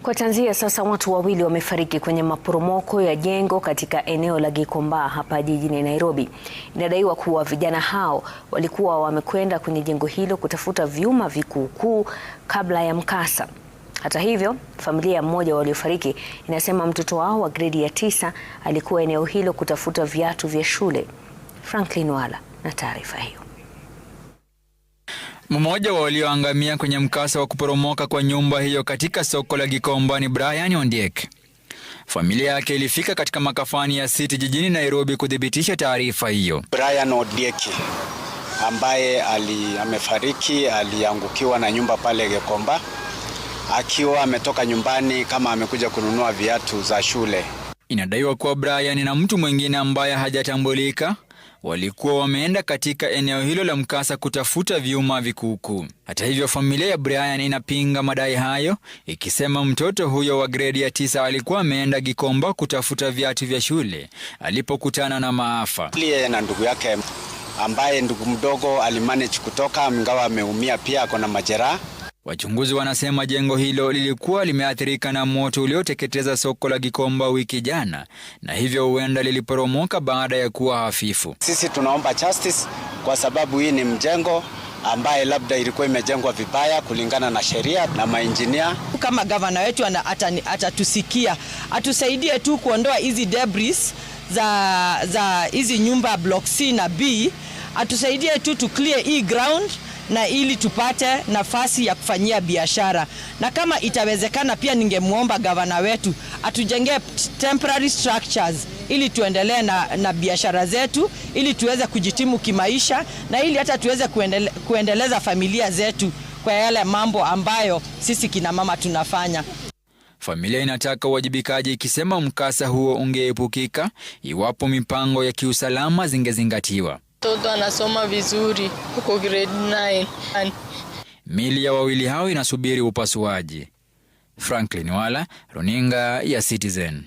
Kwa tanzia sasa, watu wawili wamefariki kwenye maporomoko ya jengo katika eneo la Gikomba hapa jijini Nairobi. Inadaiwa kuwa vijana hao walikuwa wamekwenda kwenye jengo hilo kutafuta vyuma vikuukuu kabla ya mkasa. Hata hivyo, familia ya mmoja waliofariki inasema mtoto wao wa gredi ya 9 alikuwa eneo hilo kutafuta viatu vya shule. Franklin Wala na taarifa hiyo. Mmoja wa walioangamia kwenye mkasa wa kuporomoka kwa nyumba hiyo katika soko la Gikomba ni Brian Ondiek. Familia yake ilifika katika makafani ya City jijini Nairobi kudhibitisha taarifa hiyo. Brian Ondiek ambaye amefariki aliangukiwa na nyumba pale Gikomba akiwa ametoka nyumbani kama amekuja kununua viatu za shule. Inadaiwa kuwa Brian na mtu mwingine ambaye hajatambulika walikuwa wameenda katika eneo hilo la mkasa kutafuta vyuma vikuukuu. Hata hivyo, familia ya Brian inapinga madai hayo, ikisema mtoto huyo wa gredi ya 9 alikuwa ameenda Gikomba kutafuta viatu vya shule alipokutana na maafa. Yeye na ndugu yake ambaye ndugu mdogo alimanage kutoka, ingawa ameumia pia, ako na majeraha. Wachunguzi wanasema jengo hilo lilikuwa limeathirika na moto ulioteketeza soko la Gikomba wiki jana, na hivyo huenda liliporomoka baada ya kuwa hafifu. Sisi tunaomba justice kwa sababu hii ni mjengo ambaye labda ilikuwa imejengwa vibaya kulingana na sheria na mainjinia. Kama gavana wetu atatusikia, atusaidie tu kuondoa hizi debris za hizi nyumba block C na B, atusaidie tu to clear hii ground na ili tupate nafasi ya kufanyia biashara. Na kama itawezekana pia ningemuomba gavana wetu atujengee temporary structures ili tuendelee na biashara zetu, ili tuweze kujitimu kimaisha na ili hata tuweze kuendeleza familia zetu kwa yale mambo ambayo sisi kina mama tunafanya. Familia inataka uwajibikaji, ikisema mkasa huo ungeepukika iwapo mipango ya kiusalama zingezingatiwa. Mtoto anasoma vizuri huko grade 9. Miili ya wawili hao inasubiri upasuaji. Franklin Wala, runinga ya Citizen.